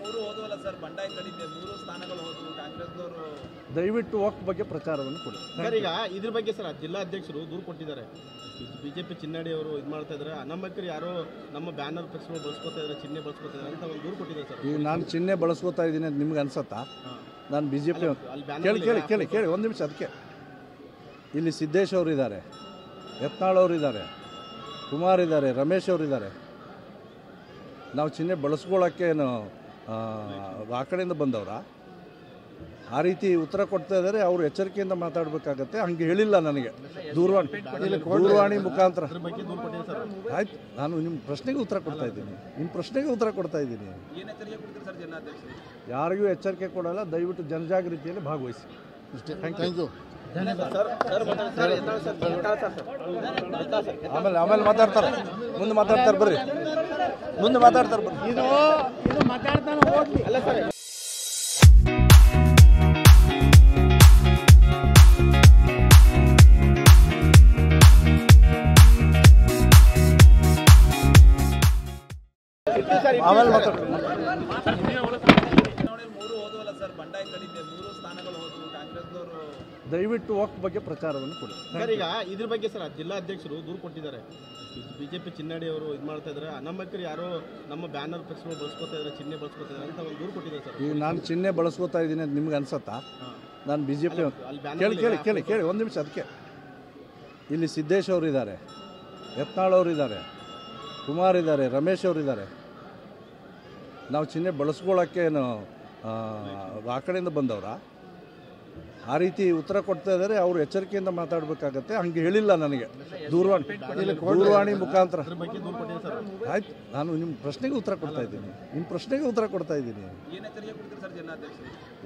ಮೂರು ಹೋದವಲ್ಲ ಸರ್, ಬಂಡಾಯ ಕಡಿಮೆ, ಮೂರು ಸ್ಥಾನಗಳು ಹೋದವು ಕಾಂಗ್ರೆಸ್ನವರು. ದಯವಿಟ್ಟು ವಕ್ಫ್ ಬಗ್ಗೆ ಪ್ರಚಾರವನ್ನು ಕೊಡಿ ಸರ್. ಈಗ ಇದ್ರ ಬಗ್ಗೆ ಸರ್ ಜಿಲ್ಲಾಧ್ಯಕ್ಷರು ದೂರು ಕೊಟ್ಟಿದ್ದಾರೆ. ಬಿಜೆಪಿ ಚಿನ್ನಡಿ ಅವರು ಇದು ಮಾಡ್ತಾ ಇದ್ದಾರೆ, ಅನಂಬಕರು ಯಾರೋ ನಮ್ಮ ಬ್ಯಾನರ್ ಫ್ಲೆಕ್ಸ್ಗಳು ಬಳಸ್ಕೊತಾ ಇದ್ದಾರೆ, ಚಿಹ್ನೆ ಬಳಸ್ಕೊತಾ ಇದ್ದಾರೆ ಅಂತ ಒಂದು ದೂರು ಕೊಟ್ಟಿದ್ದಾರೆ ಸರ್. ಈಗ ನಾನು ಚಿಹ್ನೆ ಬಳಸ್ಕೋತಾ ಇದ್ದೀನಿ ಅಂತ ನಿಮ್ಗೆ ಅನ್ಸತ್ತಾ? ನಾನು ಬಿ ಜೆ ಪಿ ಕೇಳಿ ಕೇಳಿ ಕೇಳಿ ಕೇಳಿ ಒಂದು ನಿಮಿಷ. ಅದಕ್ಕೆ ಇಲ್ಲಿ ಸಿದ್ದೇಶ್ ಅವರು ಇದ್ದಾರೆ, ಯತ್ನಾಳ್ ಅವರು ಇದ್ದಾರೆ, ಕುಮಾರ್ ಇದ್ದಾರೆ, ರಮೇಶ್ ಅವರು ಇದ್ದಾರೆ. ನಾವು ಚಿಹ್ನೆ ಬಳಸ್ಕೊಳ್ಳೋಕ್ಕೆ ಆ ಕಡೆಯಿಂದ ಬಂದವರ ಆ ರೀತಿ ಉತ್ತರ ಕೊಡ್ತಾ ಇದ್ದಾರೆ. ಅವರು ಎಚ್ಚರಿಕೆಯಿಂದ ಮಾತಾಡಬೇಕಾಗತ್ತೆ. ಹಂಗೆ ಹೇಳಿಲ್ಲ ನನಗೆ ದೂರವಾಣಿ ಮುಖಾಂತರ. ಆಯ್ತು, ನಾನು ನಿಮ್ಮ ಪ್ರಶ್ನೆಗೆ ಉತ್ತರ ಕೊಡ್ತಾ ಇದ್ದೀನಿ. ಯಾರಿಗೂ ಎಚ್ಚರಿಕೆ ಕೊಡಲ್ಲ. ದಯವಿಟ್ಟು ಜನಜಾಗೃತಿಯಲ್ಲಿ ಭಾಗವಹಿಸಿ. Thank you. ಆಮೇಲೆ ಮಾತಾಡ್ತಾರೆ, ಮುಂದೆ ಮಾತಾಡ್ತಾರೆ ಬರ್ರಿ. ಆಮೇಲೆ ಮಾತಾಡ್ತಾರೆ. ಮೂರು ಹೋದವಲ್ಲ ಸರ್, ಬಂಡಾಯ ಕಡಿಮೆ, ಮೂರು ಸ್ಥಾನಗಳು ಹೋದವು ಕಾಂಗ್ರೆಸ್ನವರು. ದಯವಿಟ್ಟು ವಕ್ಫ್ ಬಗ್ಗೆ ಪ್ರಚಾರವನ್ನು ಕೊಡಿ ಸರ್. ಈಗ ಇದ್ರ ಬಗ್ಗೆ ಸರ್ ಜಿಲ್ಲಾಧ್ಯಕ್ಷರು ದೂರು ಕೊಟ್ಟಿದ್ದಾರೆ. ಬಿಜೆಪಿ ಚಿನ್ನಡಿ ಅವರು ಇದು ಮಾಡ್ತಾ ಇದ್ದಾರೆ, ಅನಂಬಕರು ಯಾರೋ ನಮ್ಮ ಬ್ಯಾನರ್ ಫ್ಲೆಕ್ಸ್ಗಳು ಬಳಸ್ಕೊತಾ ಇದ್ದಾರೆ, ಚಿಹ್ನೆ ಬಳಸ್ಕೊತಾ ಇದ್ದಾರೆ ಅಂತ ಒಂದು ದೂರು ಕೊಟ್ಟಿದ್ದಾರೆ ಸರ್. ಈಗ ನಾನು ಚಿಹ್ನೆ ಬಳಸ್ಕೋತಾ ಇದ್ದೀನಿ ಅಂತ ನಿಮ್ಗೆ ಅನ್ಸತ್ತಾ? ನಾನು ಬಿ ಜೆ ಪಿ ಕೇಳಿ ಕೇಳಿ ಕೇಳಿ ಕೇಳಿ ಒಂದು ನಿಮಿಷ. ಅದಕ್ಕೆ ಇಲ್ಲಿ ಸಿದ್ದೇಶ್ ಅವರು ಇದ್ದಾರೆ, ಯತ್ನಾಳ್ ಅವರು ಇದ್ದಾರೆ, ಕುಮಾರ್ ಇದ್ದಾರೆ, ರಮೇಶ್ ಅವರು ಇದ್ದಾರೆ. ನಾವು ಚಿಹ್ನೆ ಬಳಸ್ಕೊಳ್ಳೋಕ್ಕೆ ಆ ಕಡೆಯಿಂದ ಬಂದವರ ಆ ರೀತಿ ಉತ್ತರ ಕೊಡ್ತಾ ಇದ್ದಾರೆ. ಅವರು ಎಚ್ಚರಿಕೆಯಿಂದ ಮಾತಾಡಬೇಕಾಗತ್ತೆ. ಹಂಗೆ ಹೇಳಿಲ್ಲ ನನಗೆ ದೂರವಾಣಿ ಮುಖಾಂತರ. ಆಯ್ತು, ನಾನು ನಿಮ್ಮ ಪ್ರಶ್ನೆಗೆ ಉತ್ತರ ಕೊಡ್ತಾ ಇದ್ದೀನಿ.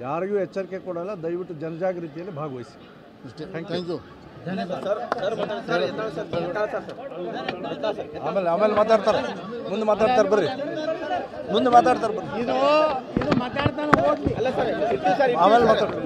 ಯಾರಿಗೂ ಎಚ್ಚರಿಕೆ ಕೊಡಲ್ಲ. ದಯವಿಟ್ಟು ಜನಜಾಗೃತಿಯಲ್ಲಿ ಭಾಗವಹಿಸಿ. Thank you. ಆಮೇಲೆ ಮಾತಾಡ್ತಾರೆ, ಮುಂದೆ ಮಾತಾಡ್ತಾರೆ ಬರ್ರಿ. ಆಮೇಲೆ ಮಾತಾಡ್ತಾರೆ.